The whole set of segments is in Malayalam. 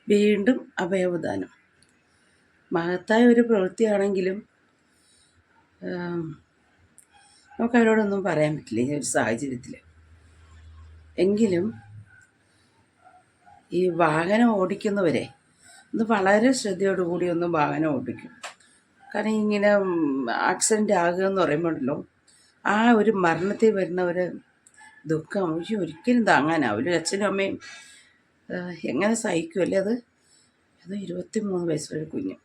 വീണ്ടും അവയവദാനം മഹത്തായ ഒരു പ്രവൃത്തിയാണെങ്കിലും നമുക്കവരോടൊന്നും പറയാൻ പറ്റില്ല ഈ ഒരു സാഹചര്യത്തിൽ. എങ്കിലും ഈ വാഹനം ഓടിക്കുന്നവരെ ഒന്ന് വളരെ ശ്രദ്ധയോടുകൂടി ഒന്ന് വാഹനം ഓടിക്കും. കാരണം ഇങ്ങനെ ആക്സിഡൻ്റ് ആകുക എന്ന് പറയുമ്പോഴല്ലോ ആ ഒരു മരണത്തിൽ വരുന്ന ഒരു ദുഃഖം ഒരിക്കലും താങ്ങാനാവില്ല. അച്ഛനും അമ്മയും എങ്ങനെ സഹിക്കുമല്ലേ അത് 23 വയസ്സുള്ളൊരു കുഞ്ഞ്.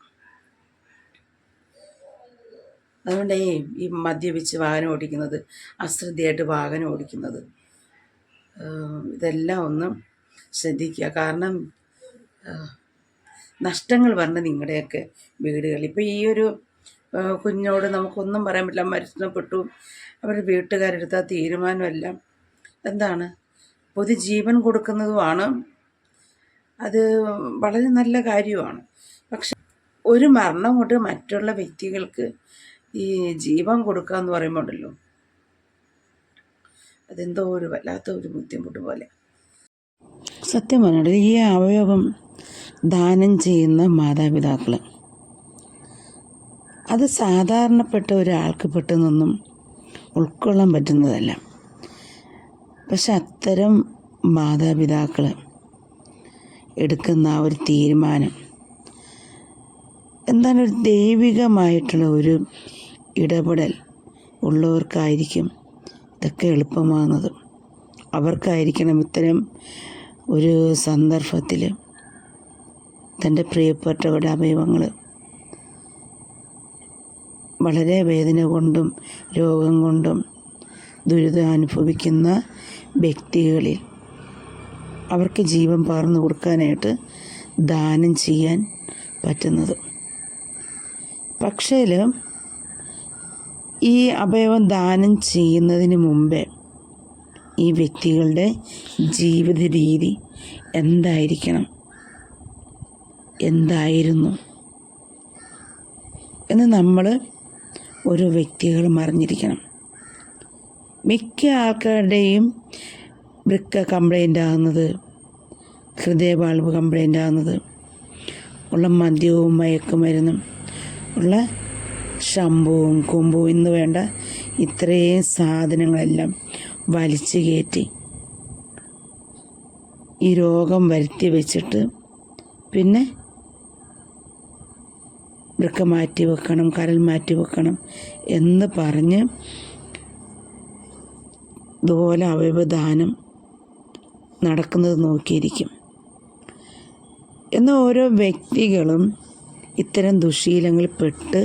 അതുകൊണ്ട് ഈ മദ്യപിച്ച് വാഹനം ഓടിക്കുന്നത്, അശ്രദ്ധയായിട്ട് വാഹനം ഓടിക്കുന്നത്, ഇതെല്ലാം ഒന്ന് ശ്രദ്ധിക്കുക. കാരണം നഷ്ടങ്ങൾ വരണം നിങ്ങളുടെയൊക്കെ വീടുകളിൽ. ഇപ്പോൾ ഈ ഒരു കുഞ്ഞോട് നമുക്കൊന്നും പറയാൻ പറ്റില്ല, മരണപ്പെട്ടു. അവരുടെ വീട്ടുകാരെടുത്ത തീരുമാനമെല്ലാം എന്താണ്, പൊതുജീവൻ കൊടുക്കുന്നതുമാണ്. അത് വളരെ നല്ല കാര്യമാണ്. പക്ഷെ ഒരു മരണം കൊണ്ട് മറ്റുള്ള വ്യക്തികൾക്ക് ഈ ജീവൻ കൊടുക്കുക എന്ന് പറയുമ്പോൾ ഉണ്ടല്ലോ, അതെന്തോ ഒരു വല്ലാത്ത ഒരു ബുദ്ധിമുട്ട് പോലെ. സത്യം പറഞ്ഞിട്ട് ഈ അവയവം ദാനം ചെയ്യുന്ന മാതാപിതാക്കൾ അത് സാധാരണപ്പെട്ട ഒരാൾക്ക് പെട്ടെന്നൊന്നും ഉൾക്കൊള്ളാൻ പറ്റുന്നതല്ല. പക്ഷെ അത്തരം മാതാപിതാക്കൾ എടുക്കുന്ന ആ ഒരു തീരുമാനം എന്താണ്, ഒരു ദൈവികമായിട്ടുള്ള ഒരു ഇടപെടൽ ഉള്ളവർക്കായിരിക്കും ഇതൊക്കെ എളുപ്പമാകുന്നത്. അവർക്കായിരിക്കണം ഇത്തരം ഒരു സന്ദർഭത്തിൽ തൻ്റെ പ്രിയപ്പെട്ടവരുടെ അവയവങ്ങൾ വളരെ വേദന കൊണ്ടും രോഗം കൊണ്ടും ദുരിതം അനുഭവിക്കുന്ന വ്യക്തികളിൽ അവർക്ക് ജീവൻ പകർന്നു കൊടുക്കാനായിട്ട് ദാനം ചെയ്യാൻ പറ്റുന്നത്. പക്ഷേ ഈ അവയവം ദാനം ചെയ്യുന്നതിന് മുമ്പേ ഈ വ്യക്തികളുടെ ജീവിത രീതി എന്തായിരുന്നു എന്ന് നമ്മൾ ഓരോ വ്യക്തികളും അറിഞ്ഞിരിക്കണം. മിക്ക ആൾക്കാരുടെയും വൃക്ക കംപ്ലൈൻ്റ് ആകുന്നത്, ഹൃദയ വാൽവ് കംപ്ലൈൻ്റ് ആകുന്നത്, ഉള്ള മദ്യവും മയക്കുമരുന്നും ഉള്ള ഷമ്പുവും കുമ്പുവും ഇന്ന് വേണ്ട ഇത്രയും സാധനങ്ങളെല്ലാം വലിച്ചു കയറ്റി ഈ രോഗം വരുത്തി വെച്ചിട്ട് പിന്നെ വൃക്ക മാറ്റി വെക്കണം, കരൾ മാറ്റി വെക്കണം എന്ന് പറഞ്ഞ് ഇതുപോലെ അവയവദാനം നടക്കുന്നത് നോക്കിയിരിക്കും. എന്നാൽ ഓരോ വ്യക്തികളും ഇത്തരം ദുശ്ശീലങ്ങളിൽ പെട്ട്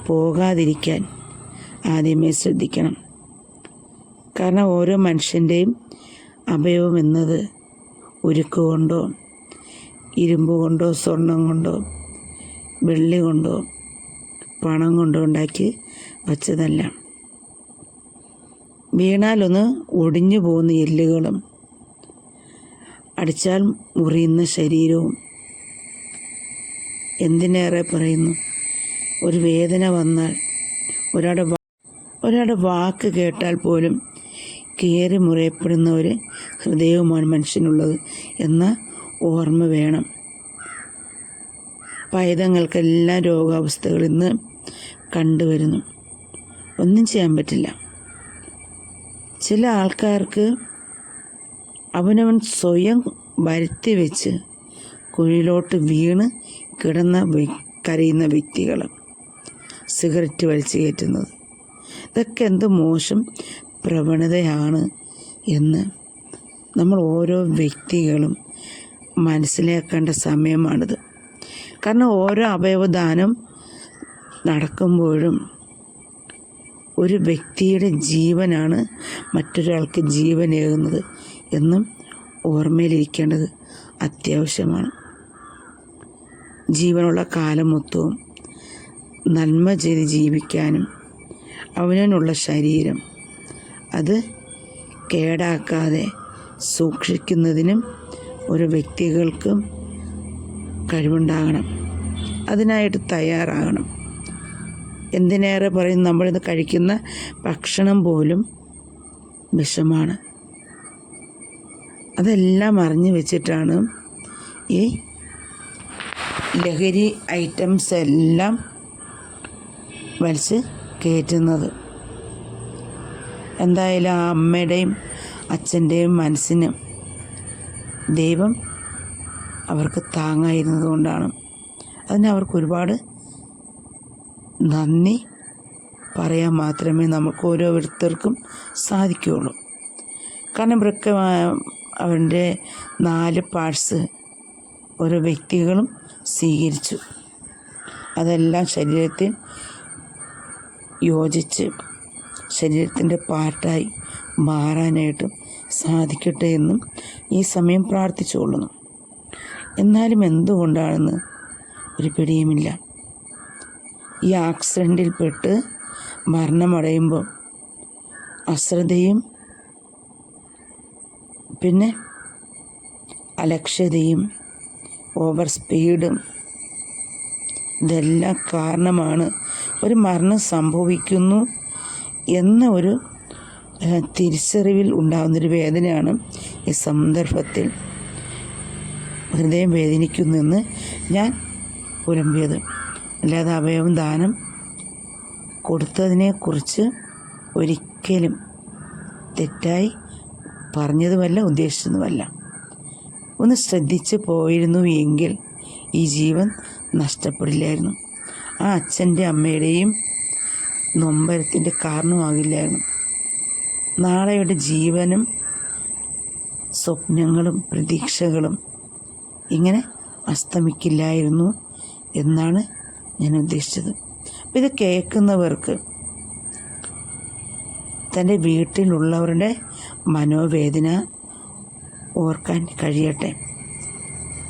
പോകാതിരിക്കാൻ ആദ്യമേ ശ്രദ്ധിക്കണം. കാരണം ഓരോ മനുഷ്യൻ്റെയും അവയവം എന്നത് ഉരുക്ക് കൊണ്ടോ ഇരുമ്പ് കൊണ്ടോ സ്വർണം കൊണ്ടോ വെള്ളി കൊണ്ടോ പണം കൊണ്ടോ ഉണ്ടാക്കി വച്ചതല്ല. വീണാലൊന്ന് ഒടിഞ്ഞു പോകുന്ന എല്ലുകളും അടിച്ചാൽ മുറിയുന്ന ശരീരവും, എന്തിനേറെ പറയുന്നു, ഒരു വേദന വന്നാൽ ഒരാളുടെ വാക്ക് കേട്ടാൽ പോലും കീറി മുറിയപ്പെടുന്ന ഒരു ഹൃദയവുമാണ് മനുഷ്യനുള്ളത് എന്ന ഓർമ്മ വേണം. പൈതങ്ങൾക്കെല്ലാം രോഗാവസ്ഥകൾ ഇന്ന് കണ്ടുവരുന്നു. ഒന്നും ചെയ്യാൻ പറ്റില്ല. ചില ആൾക്കാർക്ക് അവനവൻ സ്വയം വരുത്തി വെച്ച് കുഴിയിലോട്ട് വീണ് കരയുന്ന വ്യക്തികൾ, സിഗരറ്റ് വലിച്ചു കയറ്റുന്നത്, ഇതൊക്കെ എന്ത് മോശം പ്രവണതയാണ് എന്ന് നമ്മൾ ഓരോ വ്യക്തികളും മനസ്സിലാക്കേണ്ട സമയമാണിത്. കാരണം ഓരോ അവയവദാനം നടക്കുമ്പോഴും ഒരു വ്യക്തിയുടെ ജീവനാണ് മറ്റൊരാൾക്ക് ജീവനേകുന്നത് എന്നും ഓർമ്മയിലിരിക്കേണ്ടത് അത്യാവശ്യമാണ്. ജീവനുള്ള കാലം മൊത്തവും നന്മ ചെയ്ത് ജീവിക്കാനും അവനുള്ള ശരീരം അത് കേടാക്കാതെ സൂക്ഷിക്കുന്നതിനും ഒരു വ്യക്തികൾക്കും കഴിവുണ്ടാകണം. അതിനായിട്ട് തയ്യാറാകണം. എന്തിനേറെ പറയും, നമ്മളിത് കഴിക്കുന്ന ഭക്ഷണം പോലും വിഷമാണ്. അതെല്ലാം അറിഞ്ഞു വെച്ചിട്ടാണ് ഈ ലഹരി ഐറ്റംസ് എല്ലാം വലിച്ച് കയറ്റുന്നത്. എന്തായാലും ആ അമ്മയുടെയും അച്ഛൻ്റെയും മനസ്സിന് ദൈവം അവർക്ക് താങ്ങായിരുന്നത് കൊണ്ടാണ്. അതിന് അവർക്ക് ഒരുപാട് നന്ദി പറയാൻ മാത്രമേ നമുക്ക് ഓരോരുത്തർക്കും സാധിക്കുകയുള്ളൂ. കാരണം അവൻ്റെ 4 പാർട്സ് ഓരോ വ്യക്തികളും സ്വീകരിച്ചു. അതെല്ലാം ശരീരത്തിൽ യോജിച്ച് ശരീരത്തിൻ്റെ പാർട്ടായി മാറാനായിട്ട് സാധിക്കട്ടെ എന്നും ഈ സമയം പ്രാർത്ഥിച്ചുകൊള്ളുന്നു. എന്നാലും എന്തുകൊണ്ടാണെന്ന് ഒരു പിടിയുമില്ല. ഈ ആക്സിഡൻറ്റിൽപ്പെട്ട് മരണമടയുമ്പോൾ അശ്രദ്ധയും പിന്നെ അലക്ഷ്യതയും ഓവർ സ്പീഡും ഇതെല്ലാം കാരണമാണ് ഒരു മരണം സംഭവിക്കുന്നു എന്ന ഒരു തിരിച്ചറിവിൽ ഉണ്ടാകുന്നൊരു വേദനയാണ് ഈ സന്ദർഭത്തിൽ ഹൃദയം വേദനിക്കുന്നെന്ന് ഞാൻ പുലമ്പിയത്. അല്ലാതെ അവയവം ദാനം കൊടുത്തതിനെക്കുറിച്ച് ഒരിക്കലും തെറ്റായി പറഞ്ഞതുമല്ല, ഉദ്ദേശിച്ചതുമല്ല. ഒന്ന് ശ്രദ്ധിച്ച് പോയിരുന്നു എങ്കിൽ ഈ ജീവൻ നഷ്ടപ്പെടില്ലായിരുന്നു. ആ അച്ഛൻ്റെ അമ്മയുടെയും നൊമ്പരത്തിൻ്റെ കാരണമാകില്ലായിരുന്നു. നാളെയുടെ ജീവനും സ്വപ്നങ്ങളും പ്രതീക്ഷകളും ഇങ്ങനെ അസ്തമിക്കില്ലായിരുന്നു എന്നാണ് ഞാൻ ഉദ്ദേശിച്ചത്. അപ്പോൾ ഇത് കേൾക്കുന്നവർക്ക് തൻ്റെ വീട്ടിലുള്ളവരുടെ മനോവേദന ഓർക്കാൻ കഴിയട്ടെ.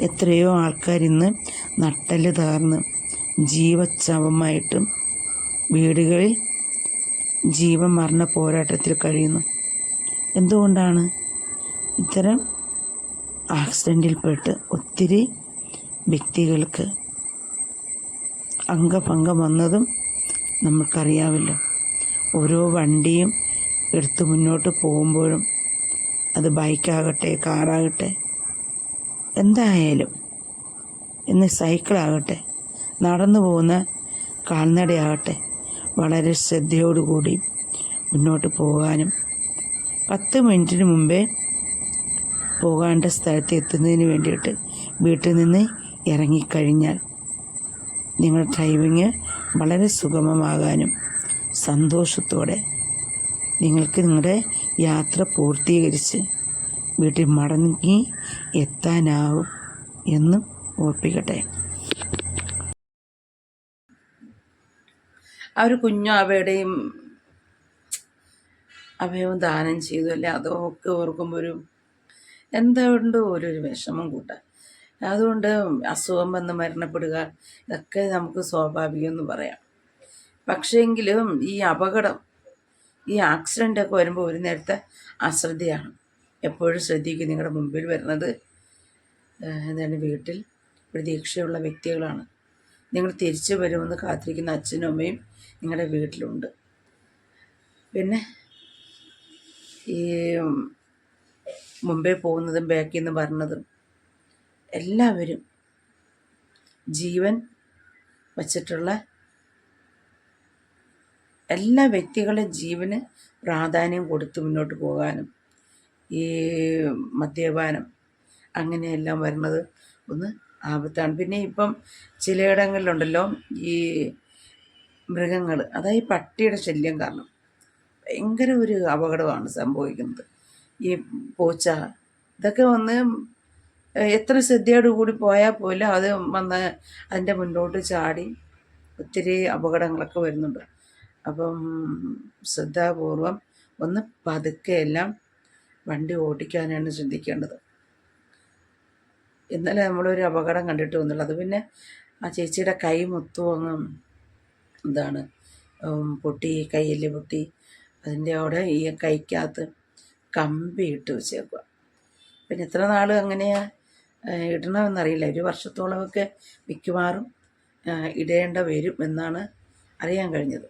എത്രയോ ആൾക്കാർ ഇന്ന് നട്ടല് തകർന്ന് ജീവച്ഛവമായിട്ടും വീടുകളിൽ ജീവമരണ പോരാട്ടത്തിൽ കഴിയുന്നു. എന്തുകൊണ്ടാണ്? ഇത്തരം ആക്സിഡൻറ്റിൽപ്പെട്ട് ഒത്തിരി വ്യക്തികൾക്ക് അംഗഭംഗം വന്നതും നമുക്കറിയാമല്ലോ. ഓരോ വണ്ടിയും എടുത്ത് മുന്നോട്ട് പോകുമ്പോഴും അത് ബൈക്കാകട്ടെ, കാറാകട്ടെ, എന്തായാലും ഇന്ന് സൈക്കിളാകട്ടെ, നടന്നു പോകുന്ന കാൽനടയാകട്ടെ, വളരെ ശ്രദ്ധയോടുകൂടി മുന്നോട്ട് പോകാനും 10 മിനിറ്റിന് മുമ്പേ പോകേണ്ട സ്ഥലത്ത് എത്തുന്നതിന് വേണ്ടിയിട്ട് വീട്ടിൽ നിന്ന് ഇറങ്ങിക്കഴിഞ്ഞാൽ നിങ്ങളുടെ ഡ്രൈവിങ് വളരെ സുഗമമാകാനും സന്തോഷത്തോടെ നിങ്ങൾക്ക് നിങ്ങളുടെ യാത്ര പൂർത്തീകരിച്ച് വീട്ടിൽ മടങ്ങി എത്താനാവും എന്നും ഓർപ്പിക്കട്ടെ. ആ ഒരു കുഞ്ഞു അവയുടെയും അവയവും ദാനം ചെയ്തു അല്ലേ, അതൊക്കെ ഓർക്കുമ്പോൾ എന്തുകൊണ്ടോ ഒരു വിഷമം കൂട്ടാൻ. അതുകൊണ്ട് അസുഖം വന്ന് മരണപ്പെടുക ഇതൊക്കെ നമുക്ക് സ്വാഭാവികമെന്ന് പറയാം. പക്ഷേങ്കിലും ഈ അപകടം, ഈ ആക്സിഡൻ്റൊക്കെ വരുമ്പോൾ ഒരു നേരത്തെ അശ്രദ്ധയാണ്. എപ്പോഴും ശ്രദ്ധിക്കും. നിങ്ങളുടെ മുമ്പിൽ വരുന്നത് വീട്ടിൽ പ്രതീക്ഷയുള്ള വ്യക്തികളാണ്. നിങ്ങൾ തിരിച്ചു വരുമെന്ന് കാത്തിരിക്കുന്ന അച്ഛനും അമ്മയും നിങ്ങളുടെ വീട്ടിലുണ്ട്. പിന്നെ ഈ മുമ്പേ പോകുന്നതും ബാക്കിൽ നിന്ന് പറഞ്ഞതും എല്ലാവരും ജീവൻ വച്ചിട്ടുള്ള എല്ലാ വ്യക്തികളുടെ ജീവന് പ്രാധാന്യം കൊടുത്ത് മുന്നോട്ട് പോകാനും ഈ മദ്യപാനം അങ്ങനെയെല്ലാം വരുന്നത് ഒന്ന് ആപത്താണ്. പിന്നെ ഇപ്പം ചിലയിടങ്ങളിലുണ്ടല്ലോ ഈ മൃഗങ്ങൾ, അതായത് ഈ പട്ടിയുടെ ശല്യം കാരണം ഭയങ്കര ഒരു അപകടമാണ് സംഭവിക്കുന്നത്. ഈ പൂച്ച ഇതൊക്കെ വന്ന് എത്ര ശ്രദ്ധയോടുകൂടി പോയാൽ പോലും അത് വന്ന് അതിൻ്റെ മുന്നോട്ട് ചാടി ഒത്തിരി അപകടങ്ങളൊക്കെ വരുന്നുണ്ട്. അപ്പം ശ്രദ്ധാപൂർവം ഒന്ന് പതുക്കെ എല്ലാം വണ്ടി ഓടിക്കാനാണ് ശ്രദ്ധിക്കേണ്ടത്. ഇന്നലെ നമ്മളൊരു അപകടം കണ്ടിട്ട് വന്നുള്ളൂ. അത് പിന്നെ ആ ചേച്ചിയുടെ കൈ മൊത്തം അങ്ങ് പൊട്ടി, കയ്യിൽ പൊട്ടി. അതിൻ്റെ അവിടെ ഈ കൈക്കകത്ത് കമ്പി ഇട്ട് വെച്ചേക്കുക. പിന്നെ എത്ര നാൾ അങ്ങനെയാ ഇടണമെന്നറിയില്ല. 1 വർഷത്തോളമൊക്കെ മിക്കവാറും ഇടേണ്ട വരും എന്നാണ് അറിയാൻ കഴിഞ്ഞത്.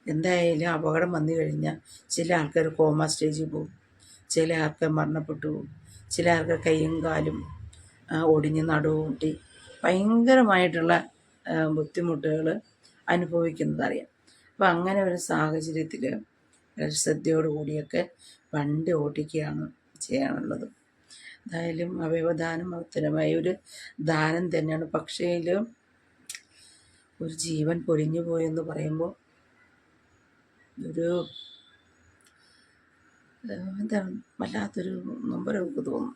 എന്തായാലും അപകടം വന്നു കഴിഞ്ഞാൽ ചില ആൾക്കാർ കോമ സ്റ്റേജിൽ പോകും, ചില ആൾക്കാർ മരണപ്പെട്ടു പോകും, ചില ആൾക്കാർ കൈയും കാലും ഒടിഞ്ഞ് നടുവ് പൊട്ടി ഭയങ്കരമായിട്ടുള്ള ബുദ്ധിമുട്ടുകൾ അനുഭവിക്കുന്നതറിയാം. അപ്പം അങ്ങനെ ഒരു സാഹചര്യത്തിൽ വളരെ ശ്രദ്ധയോടുകൂടിയൊക്കെ വണ്ടി ഓടിക്കുകയാണ് ചെയ്യാനുള്ളത്. എന്തായാലും അവയവദാനം മഹത്തരമായ ഒരു ദാനം തന്നെയാണ്. പക്ഷേൽ ഒരു ജീവൻ പൊലിഞ്ഞു പോയെന്ന് പറയുമ്പോൾ ഒരു എന്താണ് വല്ലാത്തൊരു നൊമ്പരമൊക്കെ തോന്നും.